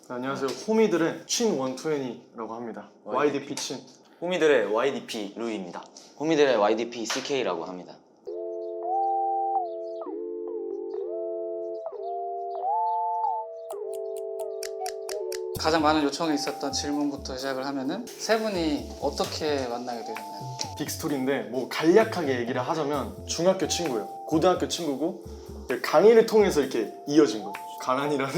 네, 안녕하세요. 호미들의 친120라고 합니다. YDP 친. 호미들의 YDP 루이입니다. 호미들의 YDP CK라고 합니다. 가장 많은 요청이 있었던 질문부터 시작을 하면은 세 분이 어떻게 만나게 되셨나요? 빅스토리인데 뭐 간략하게 얘기를 하자면 중학교 친구예요. 고등학교 친구고 강의를 통해서 이렇게 이어진 거예요. 가난이라는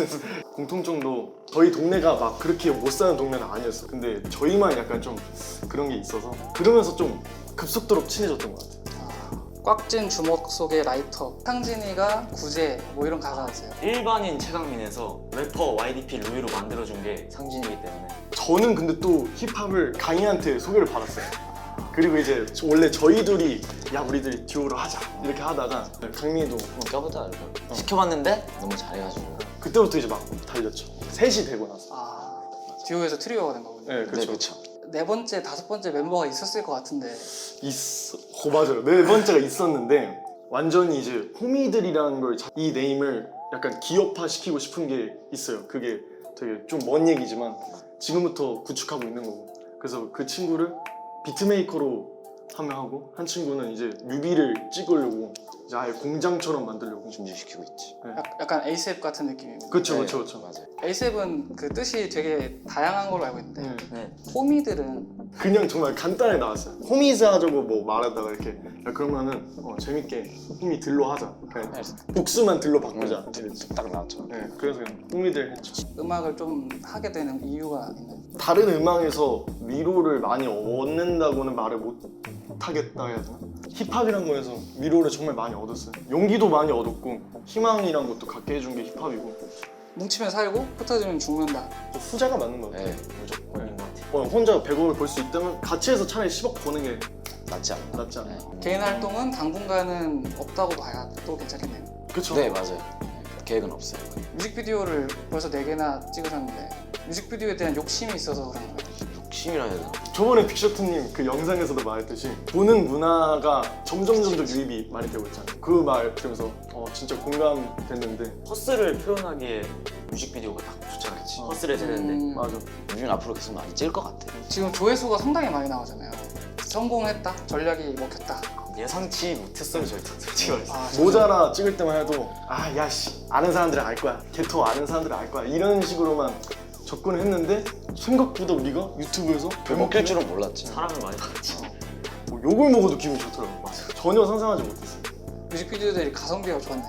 공통점도 저희 동네가 막 그렇게 못 사는 동네는 아니었어요. 근데 저희만 약간 좀 그런 게 있어서 그러면서 좀 급속도로 친해졌던 것 같아요. 꽉찐 주먹 속의 라이터 상진이가 구제 뭐 이런 가사였어요. 일반인 최강민에서 래퍼 YDP 루이로 만들어준 게 상진이기 때문에 저는 근데 또 힙합을 강희한테 소개를 받았어요. 그리고 이제 원래 저희 둘이 야 우리들이 듀오로 하자 이렇게 하다가 강민이도 껴보자 이렇게 시켜봤는데 너무 잘해가지고 그때부터 이제 막 달렸죠. 셋이 되고 나서. 듀오에서 트리오가 된 거군요. 네, 그렇죠. 그렇죠. 네 번째, 다섯 번째 멤버가 있었을 것 같은데 맞아요. 네 번째가 있었는데 완전히 이제 호미들이라는 걸 이 네임을 약간 기업화 시키고 싶은 게 있어요. 그게 되게 좀 먼 얘기지만 지금부터 구축하고 있는 거고. 그래서 그 친구를 비트메이커로 하면 하고 한 친구는 이제 뮤비를 찍으려고 이제 아예 공장처럼 만들려고 준비시키고 있지. 약간 에이셉 같은 느낌이고. 그렇죠, 네, 그렇죠, 그렇죠. 맞아요. 에이셉은 그 뜻이 되게 다양한 걸로 알고 있는데 네. 네. 호미들은 그냥 정말 간단하게 나왔어요. 호미즈 하자고 뭐 말하다가 이렇게 야, 그러면은 재밌게 호미들로 하자. 그냥 복수만 들로 바꾸자. 이랬지. 딱 나왔죠. 네, 그래서 그냥 호미들 했죠. 음악을 좀 하게 되는 이유가 있나요? 다른 음악에서 위로를 많이 얻는다고는 말을 못 하겠다 해야 되나? 힙합이란 거에서 위로를 정말 많이 얻었어요. 용기도 많이 얻었고 희망이란 것도 갖게 해준 게 힙합이고 뭉치면 살고 흩어지면 죽는다. 후자가 맞는 거 같아요. 네, 무조건인 것 같아요. 혼자 100억을 벌 수 있다면 같이 해서 차라리 10억 버는 게 낫지 않나? 낫지 않나? 개인 활동은 당분간은 없다고 봐야 또 괜찮겠네요. 그쵸? 네, 맞아요. 네, 계획은 없어요. 뮤직비디오를 벌써 4개나 찍으셨는데 뮤직비디오에 대한 욕심이 있어서 그런 거예요. 욕심이라 해야 되나? 저번에 빅셔트님 그 영상에서도 말했듯이 보는 문화가 점점 유입이 많이 되고 있잖아요. 그 말 들으면서 진짜 공감됐는데 허스를 표현하기에 뮤직비디오가 딱 좋잖아요. 허스를 되는데 맞아. 우리는 앞으로 계속 많이 찔 것 같아. 지금 조회수가 상당히 많이 나오잖아요. 성공했다, 전략이 먹혔다. 예상치 못했어요 저희도 솔직히 말해서. 모자라 찍을 때만 해도 아 야씨 아는 사람들은 알 거야 개토 아는 사람들은 알 거야 이런 식으로만 접근을 했는데 생각보다 우리가 유튜브에서 먹힐 줄은 몰랐지. 사람을 많이 봤지. 뭐 욕을 먹어도 기분이 좋더라고요. 전혀 상상하지 못했어요. 뮤직비디오들이 가성비가 좋았네.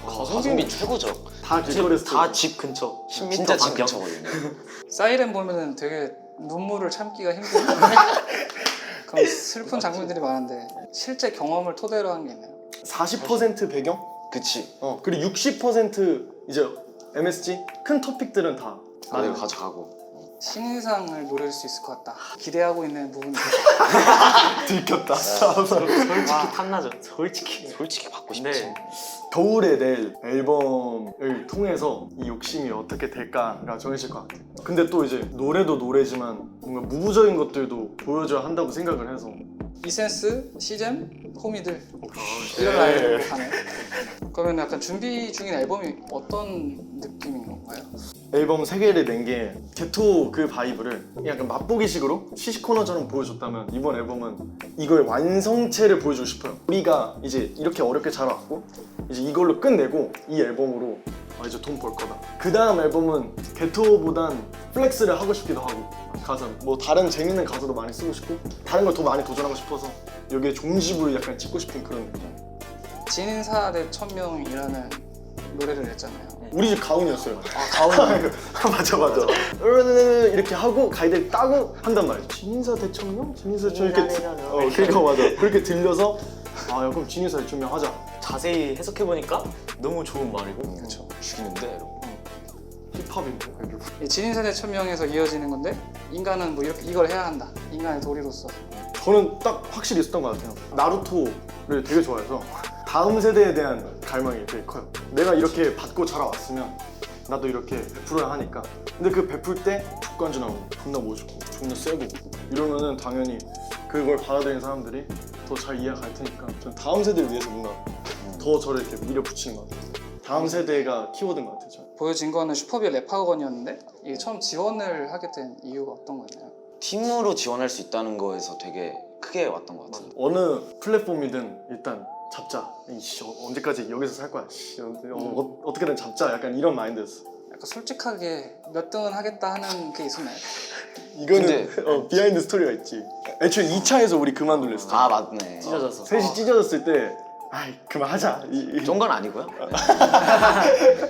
가성비 최고죠. 다 길거리에서 다 집 근처 10m 진짜 집 반경. 근처거든요. 사이렌 보면은 되게 눈물을 참기가 힘든 그런 슬픈 장면들이 많은데 실제 경험을 토대로 한 게 있나요? 40% 배경? 그치. 그리고 60% 이제 MSG 큰 토픽들은 다 나를 가져가고. 신인상을 노릴 수 있을 것 같다. 기대하고 있는 부분이 들켰다. 솔직히 탐나죠. 솔직히 받고 싶지. 네. 겨울에 낼 앨범을 통해서 이 욕심이 어떻게 될까가 정해질 것 같아요. 근데 또 이제 노래도 노래지만 뭔가 무부적인 것들도 보여줘야 한다고 생각을 해서 이센스, 시잼, 호미들 네. 이런 라인으로 가네요. 그러면 약간 준비 중인 앨범이 어떤 느낌인 건가요? 앨범 3개를 낸 게 개토 그 바이브를 약간 맛보기식으로 시시코너처럼 보여줬다면 이번 앨범은 이걸 완성체를 보여주고 싶어요. 우리가 이제 이렇게 어렵게 자라왔고 이제 이걸로 끝내고 이 앨범으로 이제 돈 벌 거다. 그 다음 앨범은 개토보단 플렉스를 하고 싶기도 하고 가사 뭐 다른 재밌는 가사도 많이 쓰고 싶고 다른 걸 더 많이 도전하고 싶어서 여기에 종지부를 약간 찍고 싶은 그런 느낌. 진인사 대 천명이라는 노래를 했잖아요. 우리 집 가훈이었어요. 가훈이 맞아 이렇게 하고 가이드를 따고 한단 말이죠. 진인사 대천명? 진인사 대천명 이렇게 그러니까 맞아 그렇게 들려서 야 그럼 진인사 대천명 하자. 자세히 해석해보니까 너무 좋은 말이고 그렇죠. 죽이는데 이러고. 힙합인데 결국. 이 진인사 대 천명에서 이어지는 건데 인간은 뭐 이렇게 이걸 해야 한다. 인간의 도리로서. 저는 딱 확실히 있었던 것 같아요. 나루토를 되게 좋아해서 다음 세대에 대한 갈망이 되게 커요. 내가 이렇게 받고 자라왔으면 나도 이렇게 베풀어야 하니까. 근데 그 베풀 때 족간주 나오고 존나 멋있고 존나 세고 이러면은 당연히 그걸 받아들이는 사람들이 더 잘 이해가 갈 테니까 저는 다음 세대를 위해서 뭔가 더 저를 이렇게 밀어붙이는 것 같아요. 다음 세대가 키워드인 것 같아요. 저는. 보여진 거는 슈퍼비의 랩학원이었는데 이게 처음 지원을 하게 된 이유가 어떤 거였나요? 팀으로 지원할 수 있다는 거에서 되게 크게 왔던 것 같아요. 어느 플랫폼이든 일단 잡자. 이씨, 언제까지 여기서 살 거야. 씨, 어떻게든 잡자. 약간 이런 마인드였어. 약간 솔직하게 몇 등은 하겠다 하는 게 있었나요? 이거는 근데- 비하인드 스토리가 있지. 애초에 2차에서 우리 그만둘랬어. 아 맞네. 찢어졌어. 셋이 찢어졌을 때 아이 그만하자. 그 정도는 아니고요.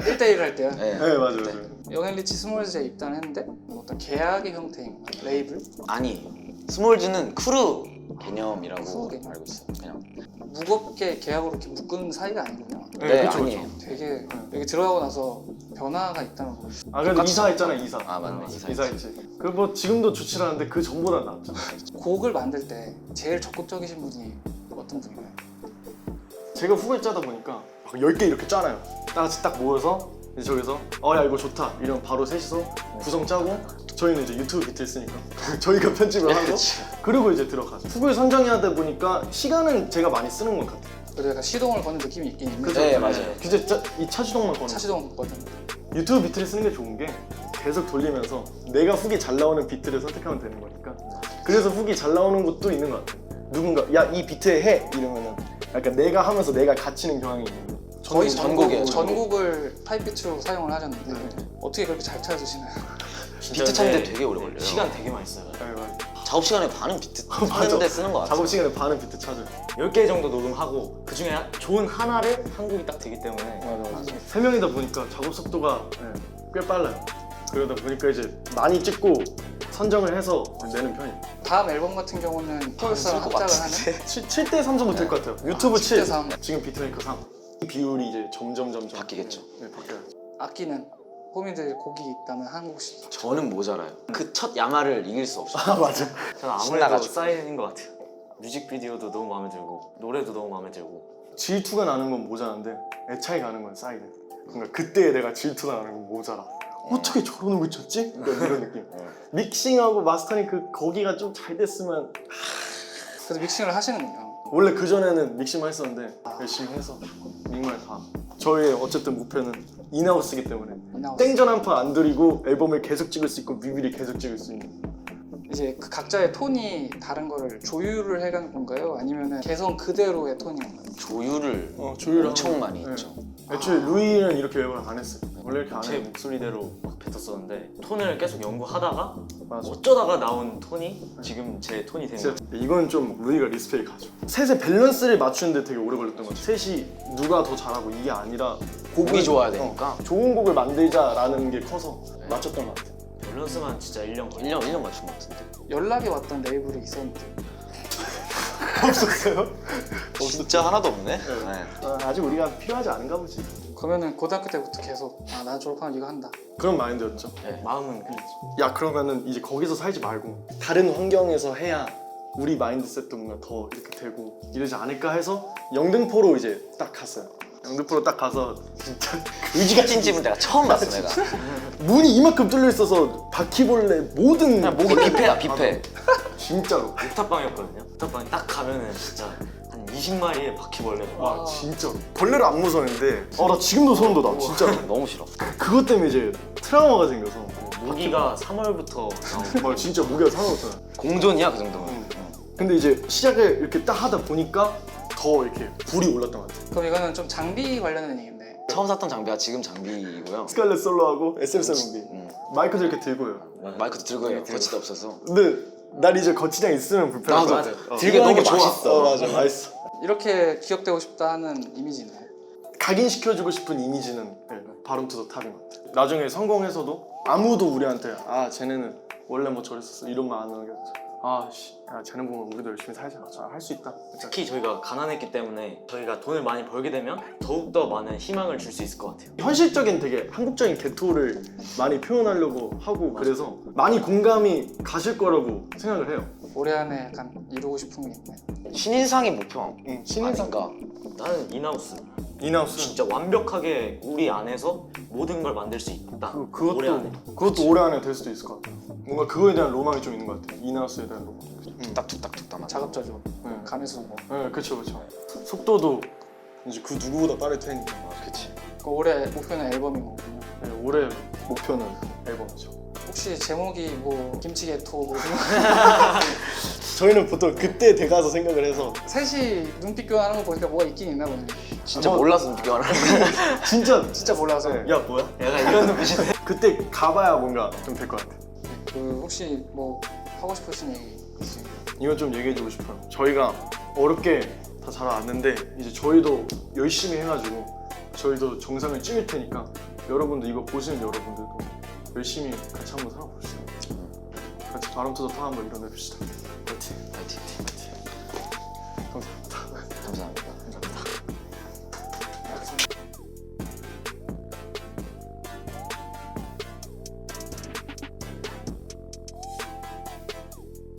1대1 할 때요? 네. 네 맞아요. 영앤리치 스몰즈에 입단했는데 어떤 계약의 형태인 레이블? 아니 스몰즈는 크루 개념이라고 크루 개념. 알고 있어요. 그냥. 무겁게 계약으로 이렇게 묶은 사이가 아니군요. 네, 그쵸, 아니에요. 되게 여기 들어가고 나서 변화가 있다는 거. 아 그래도 이사했잖아 이사. 아, 맞네, 이사했지. 그 뭐 지금도 좋지 않은데 그 전보다 낫잖아. 곡을 만들 때 제일 적극적이신 분이 어떤 분인가요? 제가 후배 짜다 보니까 막 10개 이렇게 짜놔요. 다 같이 딱 모여서 이제 저기서 야 이거 좋다 이러면 바로 셋이서 구성 짜고 저희는 이제 유튜브 비트 쓰니까 저희가 편집을 하고 그리고 이제 들어가죠. 후배 선정해야 보니까 시간은 제가 많이 쓰는 것 같아요. 그래도 약간 시동을 거는 느낌이 있긴 있는데 그죠? 네, 맞아요. 이제 이 차시동만 거는 차시동 거든 유튜브 비트를 쓰는 게 좋은 게 계속 돌리면서 내가 훅이 잘 나오는 비트를 선택하면 되는 거니까 그래서 훅이 잘 나오는 것도 있는 것 같아요. 누군가 야 이 비트에 해 이러면은 약간 내가 하면서 내가 갇히는 경향이 있는데 거의 전곡이에요, 전곡을 타입비트로 사용을 하셨는데 어떻게 그렇게 잘 찾으시나요? 비트 찾는데 되게 오래 걸려요. 시간 되게 많이 써요. 작업 시간에 반은 비트 맞아. 하는데 쓰는 것 같아요. 작업 시간에 반은 비트 찾아요. 10개 정도 녹음하고 그 중에 좋은 하나를 한 곡이 딱 되기 때문에 맞아. 3명이다 보니까 작업 속도가 꽤 빨라요. 그러다 보니까 이제 많이 찍고 선정을 해서 내는 편이에요. 다음 앨범 같은 경우는 폴스랑 쓸것 합작을 같은데. 하는 7대 3 정도 될 것 같아요. 유튜브 7대 7, 3. 지금 비트메이커 3. 이 비율이 이제 점점 바뀌겠죠. 네, 바뀌어요. 악기는 호미들 곡이 있다면 한 곡씩 저는 모자라요. 그 첫 야마를 이길 수 없어요. 아 맞아. 저는 아무래도 신나가지고. 사인인 것 같아요. 뮤직비디오도 너무 마음에 들고 노래도 너무 마음에 들고 질투가 나는 건 모자란데 애착이 가는 건 사이드. 그러니까 그때 내가 질투가 나는 건 모자라. 어떻게 저런 곡을 쳤지? 이런 느낌. 믹싱하고 마스터링 거기가 좀 잘 됐으면 그래서 믹싱을 하시는군요. 원래 그 전에는 믹싱만 했었는데 열심히 해서 믹말 다. 저희의 어쨌든 목표는 인하우스이기 때문에 인하우스. 땡전 한 판 안 들이고 앨범을 계속 찍을 수 있고 뮤비를 계속 찍을 수 있는. 이제 그 각자의 톤이 다른 거를 조율을 해간 건가요? 아니면은 개성 그대로의 톤인 건가요? 조율을 조율을 엄청 하고. 많이 네. 했죠. 애초에 루이는 이렇게 앨범을 안 했어요. 원래 이렇게 안 제 해요. 목소리대로 막 뱉었었는데 톤을 계속 연구하다가 맞아. 어쩌다가 나온 톤이 지금 제 톤이 된 거예요. 진짜 이건 좀 루이가 리스펙이 가죠. 셋의 밸런스를 맞추는데 되게 오래 걸렸던 것 같아요. 셋이 누가 더 잘하고 이게 아니라 곡이 좋아야 되니까. 좋은 곡을 만들자라는 게 커서 맞췄던 것 같아요. 밸런스만 진짜 1년 걸려. 1년 맞춘 것 같은데. 연락이 왔던 레이블이 있었는데 없었어요? 진짜 하나도 없네. 아직 우리가 필요하지 않은가 보지. 그러면은 고등학교 때부터 계속 나 졸업하면 이거 한다. 그런 마인드였죠. 마음은 그랬죠. 야 그러면은 이제 거기서 살지 말고 다른 환경에서 해야 우리 마인드셋도 뭔가 더 이렇게 되고 이러지 않을까 해서 영등포로 이제 딱 갔어요. 영등포로 딱 가서 진짜 의지 같은 집은 내가 처음 봤어 내가. 문이 이만큼 뚫려 있어서 바퀴벌레 모든 그냥 목이 뷔페야 뷔페. 진짜로. 옥탑방이었거든요. 옥탑방에 딱 가면은 진짜 한 20마리의 바퀴벌레가 막 와 진짜로. 벌레를 안 무서웠는데 나 지금도 소름 돋아 진짜로. 너무 싫어. 그것 때문에 이제 트라우마가 생겨서 모기가 3월부터 나오고 막 진짜 무게가 상관없잖아. 공존이야 그 정도면. 근데 이제 시작을 이렇게 딱 하다 보니까 더 이렇게 불이 올랐던 것 같아. 그럼 이거는 좀 장비 관련된 얘기인데 처음 샀던 장비가 지금 장비이고요. 스칼렛 솔로하고 SM7B 마이크도 이렇게 들고요. 마이크도 들고 해요. 거치대 없어서. 근데 날 이제 거치장 있으면 불편할 것 나도 같아. 들고 하는 게 좋아. 맛있어. 맞아 맛있어. 이렇게 기억되고 싶다 하는 이미지는 각인시켜주고 싶은 이미지는 바론 투 더 탑인 것 같아. 나중에 성공해서도 아무도 우리한테 쟤네는 원래 뭐 저랬었어 이런 말 안 하는 게 쟤네 보면 우리도 열심히 살자. 할 수 있다. 특히 저희가 가난했기 때문에 저희가 돈을 많이 벌게 되면 더욱더 많은 희망을 줄 수 있을 것 같아요. 현실적인 되게 한국적인 개토를 많이 표현하려고 하고 그래서 많이 공감이 가실 거라고 생각을 해요. 올해 안에 약간 이루고 싶은 게 있나요? 신인상이 목표. 신인상. 아닌가? 나는 인하우스. 인하우스. 진짜 완벽하게 우리 안에서 모든 걸 만들 수 있다. 올해 안에. 그것도 올해 안에 될 수도 있을 것 같아요. 뭔가 그거에 대한 로망이 좀 있는 것 같아요. 인하우스에 대한 로망. 툭딱툭딱툭딱 맞아. 작업자죠. 네. 감해수고. 네, 그렇죠. 속도도 이제 그 누구보다 빠를 테니까. 그치. 그 올해 목표는 앨범인 거군요. 네, 올해 목표는 앨범이죠. 혹시 제목이 뭐 김치개토 뭐 저희는 보통 그때 돼가서 생각을 해서 셋이 눈빛 교환하는 거 보니까 뭐가 있긴 있나 보네. 진짜 한번- 몰라서 비교하는 진짜 몰라서. 네. 야 뭐야? 약간 이런 눈빛인데. 그때 가봐야 뭔가 좀 될 것 같아요. 그 혹시 뭐 하고 싶으신 얘기 있으세요? 이건 좀 얘기해주고 싶어요. 저희가 어렵게 다 자라왔는데 이제 저희도 열심히 해가지고 저희도 정상을 찍을 테니까 여러분들 이거 보시는 여러분들도 열심히 같이 한번 살아봅시다. 같이 바람 터져 타 한번 일어나봅시다. 파이팅. 파이팅. 감사합니다.